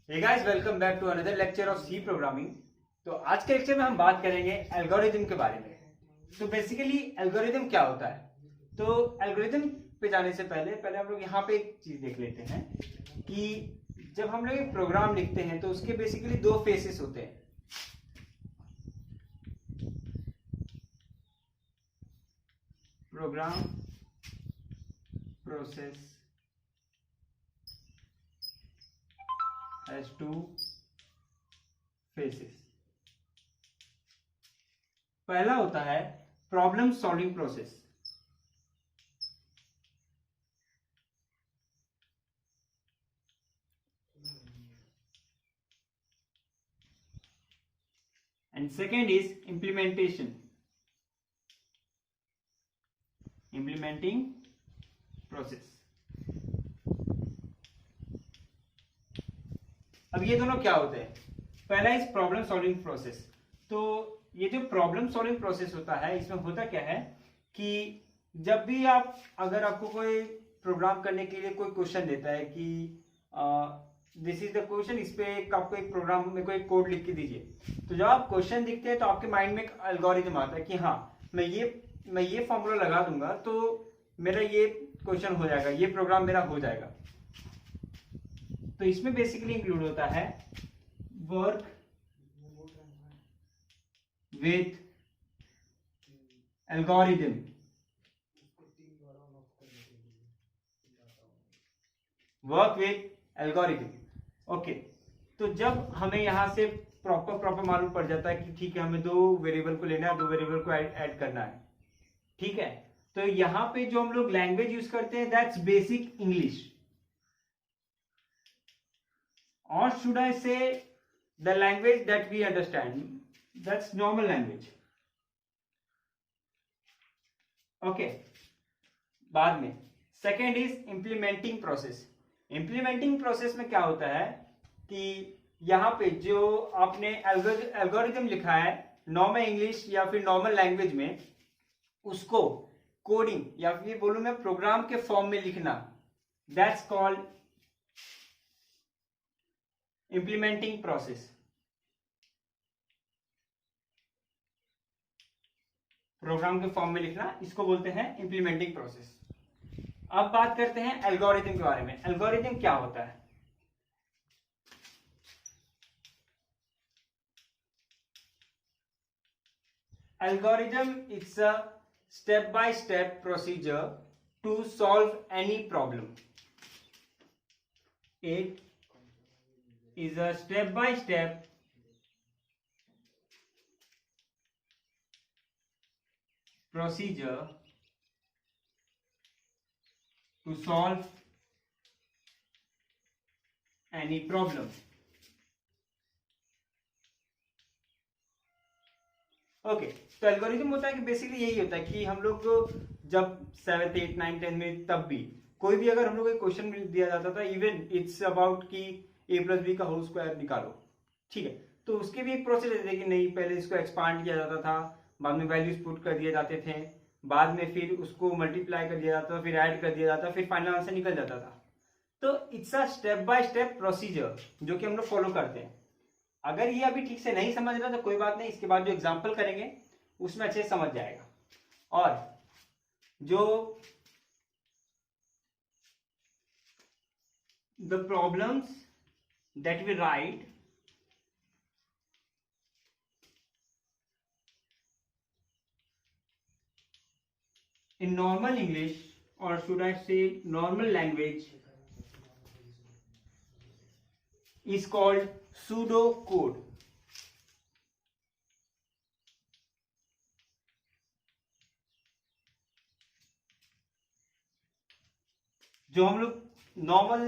Hey guys, welcome back to another lecture of C programming। तो आज के lecture में हम बात करेंगे एल्गोरिथम के बारे में। तो बेसिकली एल्गोरिथम क्या होता है? तो एल्गोरिथम पे जाने से पहले हम लोग यहाँ पे एक चीज देख लेते हैं कि जब हम लोग एक प्रोग्राम लिखते हैं तो उसके बेसिकली दो फेसेस होते हैं। Program process has two phases। पहला होता है problem solving process. And second is implementing process. अब ये दोनों क्या होते हैं? पहला इज प्रॉब्लम सॉल्विंग प्रोसेस। तो ये जो प्रॉब्लम सॉल्विंग प्रोसेस होता है, इसमें होता क्या है कि जब भी अगर आपको कोई प्रोग्राम करने के लिए कोई क्वेश्चन देता है कि दिस इज द क्वेश्चन, इस पे आपको एक प्रोग्राम में कोई कोड लिख के दीजिए, तो जब आप क्वेश्चन दिखते हैं तो आपके माइंड में एक एल्गोरिथम आता है कि हाँ, मैं ये फॉर्मूला लगा दूंगा तो मेरा ये क्वेश्चन हो जाएगा, ये प्रोग्राम मेरा हो जाएगा। तो इसमें बेसिकली इंक्लूड होता है work with algorithm. Work with algorithm. Okay, तो जब हमें यहां से प्रॉपर मालूम पड़ जाता है कि ठीक है, हमें दो वेरिएबल को लेना है, दो वेरिएबल को ऐड करना है, ठीक है, तो यहां पे जो हम लोग लैंग्वेज यूज करते हैं that's basic English, or should I say the language that we understand, that's normal language। okay, बाद में second is implementing process. Implementing process में क्या होता है कि यहाँ पे जो आपने एल्गोरिथम लिखा है नॉर्मल इंग्लिश या फिर नॉर्मल लैंग्वेज में, उसको कोडिंग या फिर बोलूं मैं प्रोग्राम के फॉर्म में लिखना, that's called implementing process. Program के फॉर्म में लिखना, इसको बोलते हैं इम्प्लीमेंटिंग प्रोसेस। अब बात करते हैं एल्गोरिथम के बारे में। एल्गोरिथम क्या होता है? Algorithm it's a step by step procedure to solve any problem. It is a step-by-step procedure to solve any problem। Okay, तो एल्गोरिथम होता है कि बेसिकली यही होता है कि हम लोग जब 7th 8th 9th 10th में, तब भी कोई भी अगर हम लोग को क्वेश्चन दिया जाता था, इवन इट्स अबाउट कि a+b का होल स्क्वायर निकालो, ठीक है, तो उसके भी एक प्रोसेस रहते थे कि नहीं, पहले इसको एक्सपांड किया जाता था, बाद में वैल्यूज पुट कर दिए जाते थे, बाद में फिर उसको मल्टीप्लाई कर दिया जाता था, फिर ऐड कर दिया जाता, फिर फाइनल आंसर निकल जाता था। तो it's a step by step procedure जो कि हम लोग फॉलो करते हैं। अगर ये अभी ठीक से नहीं समझ रहा तो कोई बात नहीं, इसके बाद जो एग्जाम्पल करेंगे उसमें अच्छे से समझ जाएगा। और जो the problems that we write in normal English, or should I say normal language, is called pseudo code। जो हम लोग नॉर्मल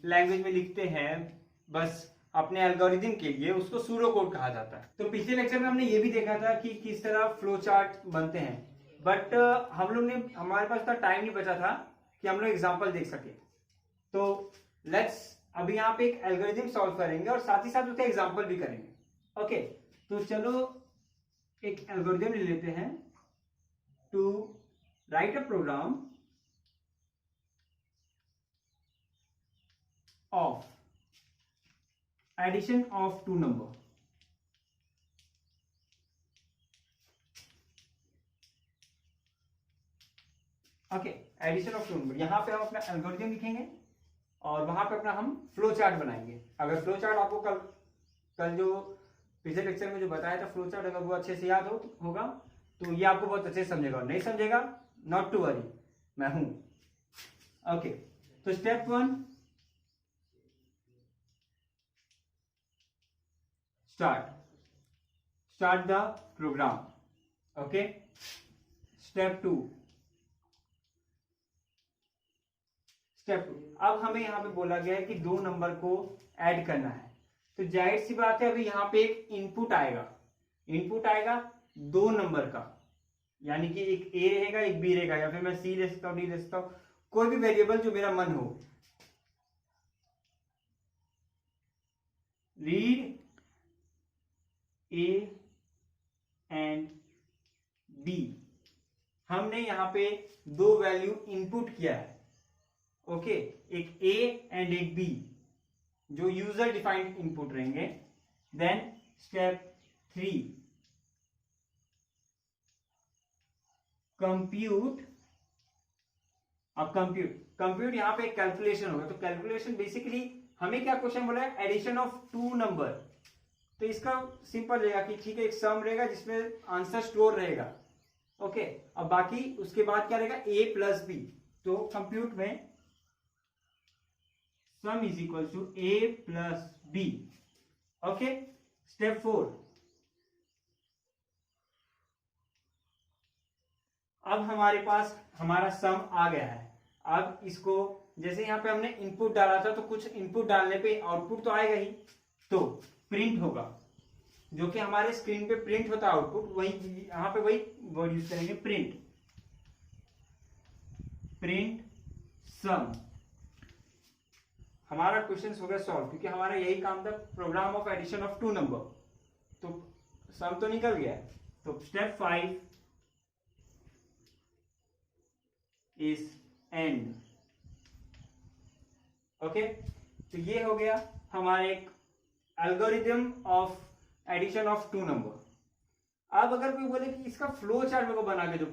लैंग्वेज में लिखते हैं बस अपने एल्गोरिथम के लिए, उसको सूडो कोड कहा जाता है। तो पिछले लेक्चर में हमने ये भी देखा था कि किस तरह फ्लो चार्ट बनते हैं, बट हम लोग ने, हमारे पास इतना टाइम नहीं बचा था कि हम लोग एग्जांपल देख सके। तो लेट्स अभी यहाँ पे एक एल्गोरिथम सॉल्व करेंगे और साथ ही साथ उसका एग्जांपल भी करेंगे। ओके, तो चलो एक एल्गोरिथम ले लेते हैं to write a program of addition of two number. Okay, addition of two number. यहां पे हम अपना एल्गोरिथम लिखेंगे और वहां पे अपना हम फ्लो चार्ट बनाएंगे। अगर फ्लो चार्ट आपको कल जो पिछले लेक्चर में जो बताया था फ्लो चार्ट, अगर वो अच्छे से याद होगा तो ये आपको बहुत अच्छे से समझेगा, और नहीं समझेगा नॉट टू वरी, मैं हूं। ओके, तो step 1, start the program. Okay, step 2, अब हमें यहां पे बोला गया है कि 2 नंबर को ऐड करना है, तो जाहिर सी बात है अभी यहां पे एक इनपुट आएगा 2 नंबर का, यानी कि एक ए रहेगा एक बी रहेगा, या फिर मैं सी ले सकता हूं, डी ले सकता हूं, कोई भी वेरिएबल जो मेरा मन हो। रीड ए एंड बी, हमने यहां पे 2 वैल्यू इनपुट किया है। ओके, एक ए एंड एक बी जो यूजर डिफाइंड इनपुट रहेंगे। Then step 3, compute. अब कंप्यूट यहां पे कैलकुलेशन होगा, तो कैलकुलेशन बेसिकली हमें क्या क्वेश्चन बोला है, एडिशन ऑफ 2 नंबर, तो इसका सिंपल रहेगा कि ठीक है एक सम रहेगा जिसमें आंसर स्टोर रहेगा। ओके, अब बाकी उसके बाद क्या रहेगा, ए प्लस बी, तो कंप्यूट में sum is equal to A plus B. Okay, step 4, अब हमारे पास हमारा सम आ गया है। अब इसको जैसे यहां पे हमने इनपुट डाला था, तो कुछ इनपुट डालने पे आउटपुट तो आएगा ही, तो प्रिंट होगा, जो कि हमारे स्क्रीन पे प्रिंट होता है आउटपुट, वही यहां पे वही वर्ड यूज करेंगे, प्रिंट सम। हमारा क्वेश्चन हो गया सॉल्व, क्योंकि हमारा यही काम था, program of addition of 2 number, तो सम तो निकल गया। तो स्टेप 5 इज एंड। ओके, तो ये हो गया हमारे एक algorithm of addition of 2 number. अब अगर कोई बोले कि इसका फ्लो चार्ट मेरे को बना के दो,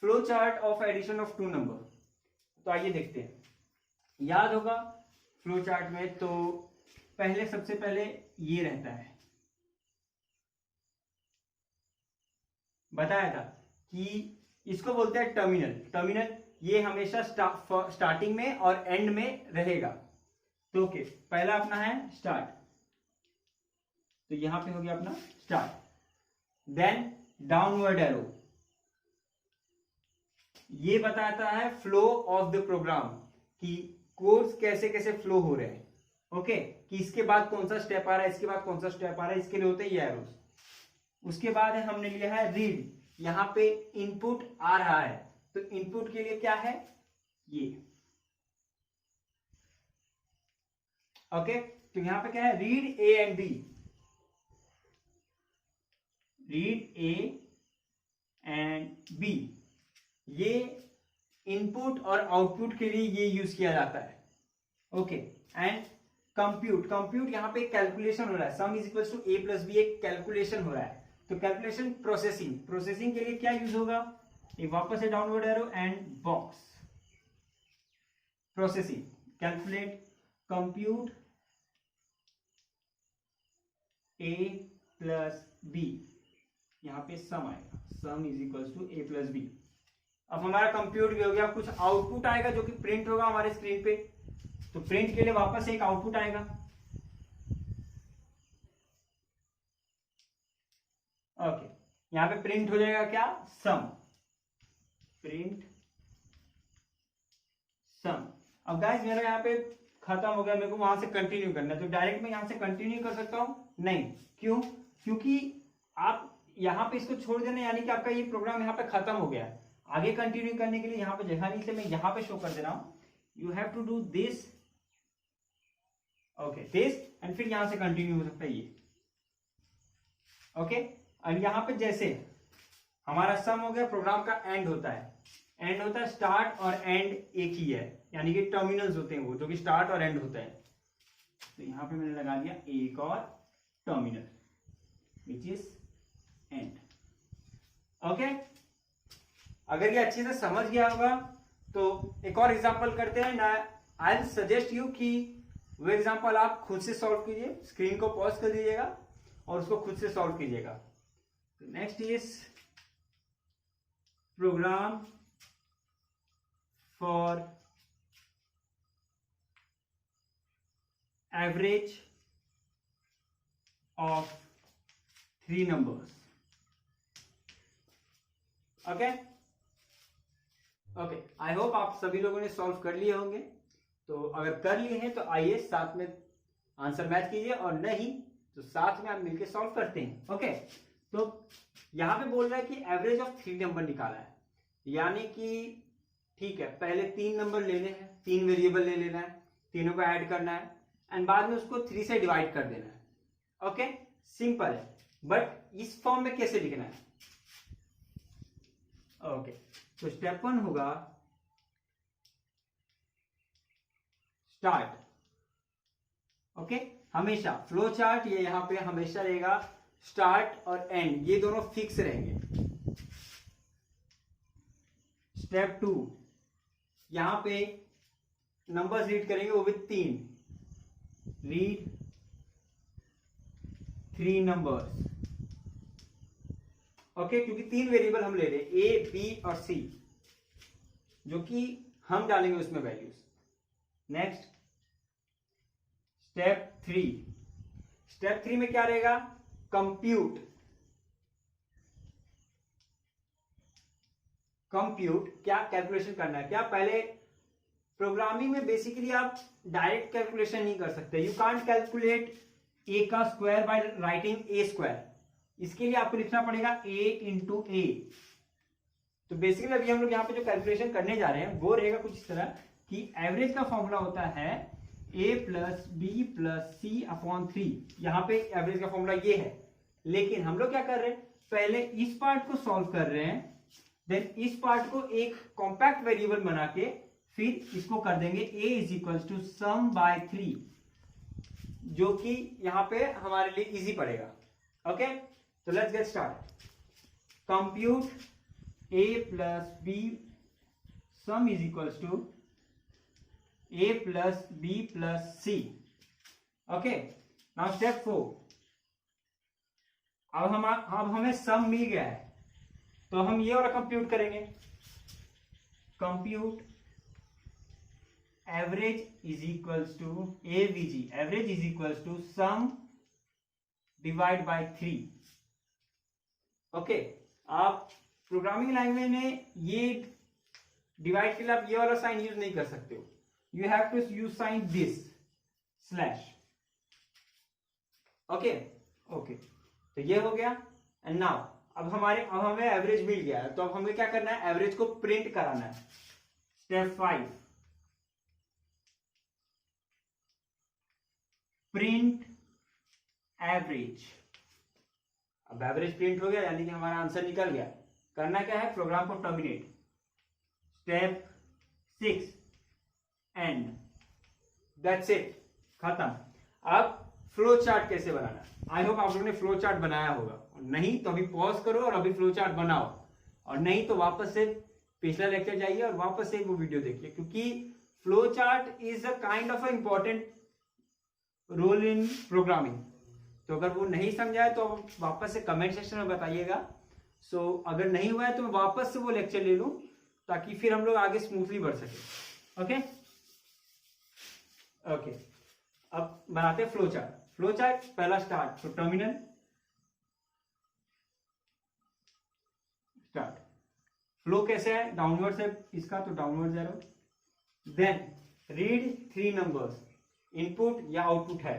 flow chart of addition of 2 number, तो आइए देखते हैं। याद होगा फ्लो चार्ट में तो सबसे पहले ये रहता है, बताया था कि इसको बोलते हैं टर्मिनल। ये हमेशा स्टार्टिंग में और एंड में रहेगा। तो ओके, पहला अपना है स्टार्ट, तो यहां पे हो गया अपना स्टार्ट। देन डाउनवर्ड एरो, ये बताता है फ्लो ऑफ द प्रोग्राम, कि कोड्स कैसे कैसे फ्लो हो रहे हैं। ओके, कि इसके बाद कौन सा स्टेप आ रहा है, इसके बाद कौन सा स्टेप आ रहा है, इसके लिए होते हैं ये एरोस। उसके बाद है हमने लिया है रीड, यहां पे इनपुट आ रहा है, तो इनपुट के लिए क्या है ये। ओके, तो यहां पे क्या है, read A and B, read A and B, ये इनपुट और आउटपुट के लिए ये यूज किया जाता है। ओके, एंड कंप्यूट यहां पे कैलकुलेशन हो रहा है, sum is equal to A plus B, एक कैलकुलेशन हो रहा है, तो कैलकुलेशन प्रोसेसिंग के लिए क्या यूज होगा, एक वापस से downward arrow and box, processing, calculate, compute A plus B, यहां पे सम आएगा, sum is equal to A plus B. अब हमारा कंप्यूट भी हो गया, कुछ आउटपुट आएगा जो कि प्रिंट होगा हमारे स्क्रीन पे, तो प्रिंट के लिए वापस एक आउटपुट आएगा। ओके, यहां पे प्रिंट हो जाएगा क्या, सम, प्रिंट सम। अब गाइस मेरा यहाँ पे खत्म हो गया, मेरे को वहां से कंटिन्यू करना है, तो डायरेक्ट मैं यहां से कंटिन्यू कर सकता हूं, नहीं, क्यों, क्योंकि आप यहां पे इसको छोड़ देना, यानी कि आपका ये प्रोग्राम यहाँ पे खत्म हो गया है। आगे कंटिन्यू करने के लिए यहां पे जगह नहीं, से मैं यहां पे शो कर दे रहा हूं, you have to do this, okay this, and फिर यहां से कंटिन्यू हो सकता है ये। ओके, और यहां पे जैसे हमारा सम हो गया, प्रोग्राम का एंड होता है, स्टार्ट और एंड एक ही है, यानी कि टर्मिनल्स होते हैं वो, जो कि स्टार्ट और एंड होता है। तो यहां पे मैंने लगा दिया एक और terminal which is and. Okay, अगर ये अच्छे से समझ गया होगा तो एक और एग्जांपल करते हैं ना। आई विल सजेस्ट यू कि वो एग्जांपल आप खुद से सॉल्व कीजिए, स्क्रीन को पॉज कर दीजिएगा और उसको खुद से सॉल्व कीजिएगा। तो next is program for average of 3 numbers. Okay okay, I hope आप सभी लोगों ने सॉल्व कर लिए होंगे। तो अगर कर लिए हैं तो आइए साथ में आंसर मैच कीजिए, और नहीं तो साथ में आप मिलकर सॉल्व करते हैं। ओके, तो यहां पे बोल रहा है कि एवरेज ऑफ 3 नंबर निकाला है, यानी कि ठीक है, पहले 3 नंबर लेने हैं, 3 वेरिएबल ले लेना है, तीनों को ऐड करना है एंड बाद में उसको 3 से डिवाइड कर देना है। ओके, सिंपल है, बट इस फॉर्म में कैसे लिखना है? ओके, तो स्टेप 1 होगा स्टार्ट। ओके, हमेशा फ्लो चार्ट ये यहां पे हमेशा रहेगा स्टार्ट और एंड, ये दोनों फिक्स रहेंगे। स्टेप 2, यहां पे नंबर्स रीड करेंगे वो भी 3, रीड 3 नंबर्स। ओके, क्योंकि 3 वेरिएबल हम ले रहे हैं, ए बी और सी, जो कि हम डालेंगे उसमें वैल्यूज। नेक्स्ट स्टेप 3, स्टेप 3 में क्या रहेगा? कंप्यूट। कंप्यूट क्या कैलकुलेशन करना है? क्या पहले प्रोग्रामिंग में बेसिकली आप डायरेक्ट कैलकुलेशन नहीं कर सकते, यू कांट कैलकुलेट ए का square by writing a square. इसके लिए आपको लिखना पड़ेगा a इंटू ए। तो बेसिकली अभी हम लोग यहाँ पे जो कैलकुलेशन करने जा रहे हैं वो रहेगा कुछ इस तरह कि एवरेज का फॉर्मूला होता है a plus B plus C upon 3। यहाँ पे एवरेज का फॉर्मूला ये है, लेकिन हम लोग क्या कर रहे हैं, पहले इस पार्ट को सॉल्व कर रहे हैं, देन इस पार्ट को एक कॉम्पैक्ट वेरिएबल बना के फिर इसको कर देंगे a is equal to sum by 3, जो कि यहाँ पे हमारे लिए इजी पड़ेगा। Okay, so let's get started. Compute a plus b sum is equals to a plus b plus c. Okay. Now step 4. अब हमें सम मिल गया है, तो हम ये वाला कंप्यूट करेंगे। Compute average is equals to AVG, average is equals to sum divide by 3। Okay, आप प्रोग्रामिंग लैंग्वेज में ये डिवाइड के लिए आप ये वाला साइन यूज नहीं कर सकते हो, you have to use sign this slash. Okay okay, तो ये हो गया। एंड नाउ अब हमें एवरेज मिल गया है, तो अब हमें क्या करना है, एवरेज को प्रिंट कराना है। Step 5, print average. अब एवरेज प्रिंट हो गया, यानी कि हमारा आंसर निकल गया। करना क्या है, प्रोग्राम को terminate. Step 6 and, that's it, खत्म। अब फ्लो चार्ट कैसे बनाना? आई होप आप लोगों ने फ्लो चार्ट बनाया होगा, नहीं तो अभी पॉज करो और अभी फ्लो चार्ट बनाओ, और नहीं तो वापस से पिछला लेक्चर जाइए और वापस से वो वीडियो देखिए, क्योंकि flow chart is a kind of a important role in programming. तो अगर वो नहीं समझा है तो वापस से कमेंट सेक्शन में बताइएगा। सो अगर नहीं हुआ है तो मैं वापस से वो लेक्चर ले लूं, ताकि फिर हम लोग आगे स्मूथली बढ़ सके। ओके ओके, अब बनाते हैं फ्लो चार्ट। फ्लो चार्ट पहला स्टार्ट, तो टर्मिनल स्टार्ट। फ्लो कैसे है, डाउनवर्ड है इसका, तो downward arrow. Then read 3 numbers, input या आउटपुट है,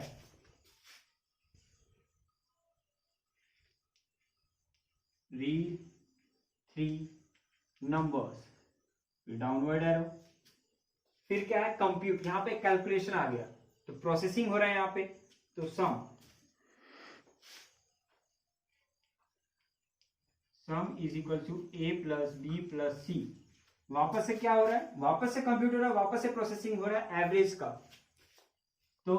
रीड 3 नंबर्स, डाउनवर्ड एरो। फिर क्या है, कंप्यूट, यहां पे कैलकुलेशन आ गया, तो प्रोसेसिंग हो रहा है यहां पे, तो sum is equal to A plus B plus C. वापस से क्या हो रहा है, वापस से कंप्यूट हो रहा है, वापस से प्रोसेसिंग हो रहा है एवरेज का, तो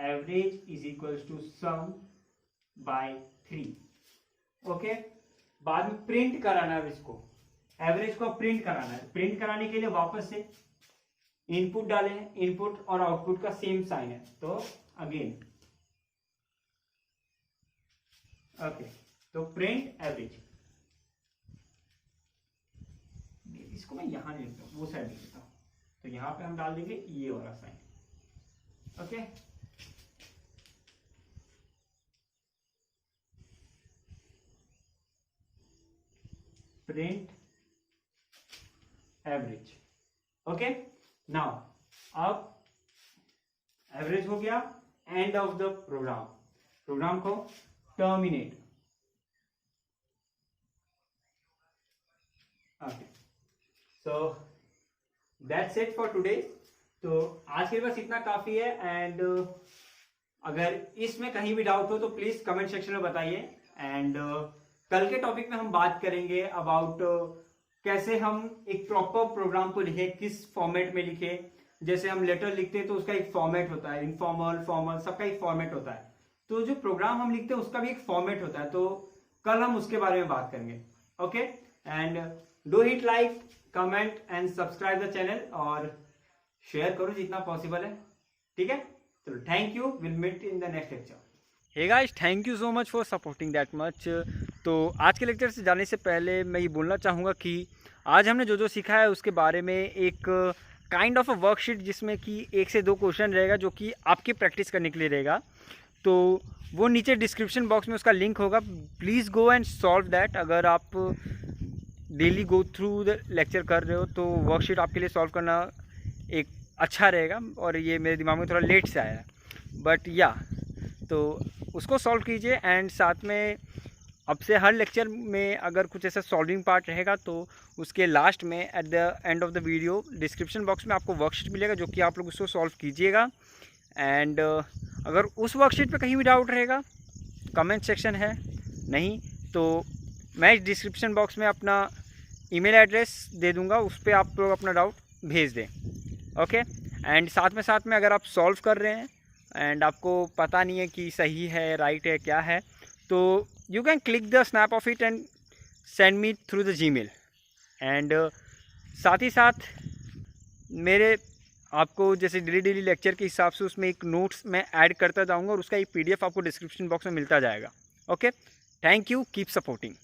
average is equals to sum by 3। Okay, बाद में प्रिंट कराना है इसको, एवरेज को प्रिंट कराना है। प्रिंट कराने के लिए वापस से इनपुट डाले हैं, इनपुट और आउटपुट का सेम साइन है, तो अगेन ओके, तो प्रिंट एवरेज, इसको मैं यहां नहीं लिखता हूं, वो साइड लिख देता हूं, तो यहां पे हम डाल देंगे ये वाला sign. Okay, print average. Okay, now अब एवरेज हो गया, end of the program, program को terminate. Okay, so that's it for today. तो आज के लिए बस इतना काफी है, एंड अगर इसमें कहीं भी डाउट हो तो प्लीज कमेंट सेक्शन में बताइए। एंड कल के टॉपिक में हम बात करेंगे अबाउट कैसे हम एक प्रॉपर प्रोग्राम को लिखे, किस फॉर्मेट में लिखे। जैसे हम लेटर लिखते हैं तो उसका एक फॉर्मेट होता है, इनफॉर्मल, फॉर्मल, सबका एक फॉर्मेट होता है। तो जो प्रोग्राम हम लिखते हैं उसका भी एक फॉर्मेट होता है, तो कल हम उसके बारे में बात करेंगे। Okay, and do hit like, comment and subscribe the channel, और शेयर करो जितना पॉसिबल है। ठीक है, चलो, thank you, will meet in the next lecture. Hey guys, thank you so much for supporting that much. तो आज के लेक्चर से जाने से पहले मैं ये बोलना चाहूँगा कि आज हमने जो जो सीखा है उसके बारे में एक काइंड ऑफ अ वर्कशीट, जिसमें कि 1 से 2 क्वेश्चन रहेगा जो कि आपकी प्रैक्टिस करने के लिए रहेगा। तो वो नीचे डिस्क्रिप्शन बॉक्स में उसका लिंक होगा, please go and solve that. अगर आप daily go through the lecture कर रहे हो तो वर्कशीट आपके लिए सॉल्व करना एक अच्छा रहेगा, और ये मेरे दिमाग में थोड़ा लेट से आया है, बट या तो उसको सॉल्व कीजिए। एंड साथ में अब से हर लेक्चर में अगर कुछ ऐसा सॉल्विंग पार्ट रहेगा तो उसके लास्ट में at the end of the video description box में आपको वर्कशीट मिलेगा, जो कि आप लोग उसको सॉल्व कीजिएगा। एंड अगर उस वर्कशीट पे कहीं भी डाउट रहेगा, कमेंट सेक्शन है, नहीं तो मैं डिस्क्रिप्शन बॉक्स में अपना ईमेल एड्रेस दे दूंगा, उस पर आप लोग अपना डाउट भेज दें। ओके, एंड साथ में अगर आप सॉल्व कर रहे हैं एंड आपको पता नहीं है कि सही है, राइट है, क्या है, तो you can click the snap of it and send me through the Gmail। and साथ ही साथ मेरे आपको जैसे डेली लेक्चर के हिसाब से उसमें एक नोट्स मैं ऐड करता जाऊंगा, और उसका एक PDF आपको डिस्क्रिप्शन बॉक्स में मिलता जाएगा। Okay, thank you, keep supporting.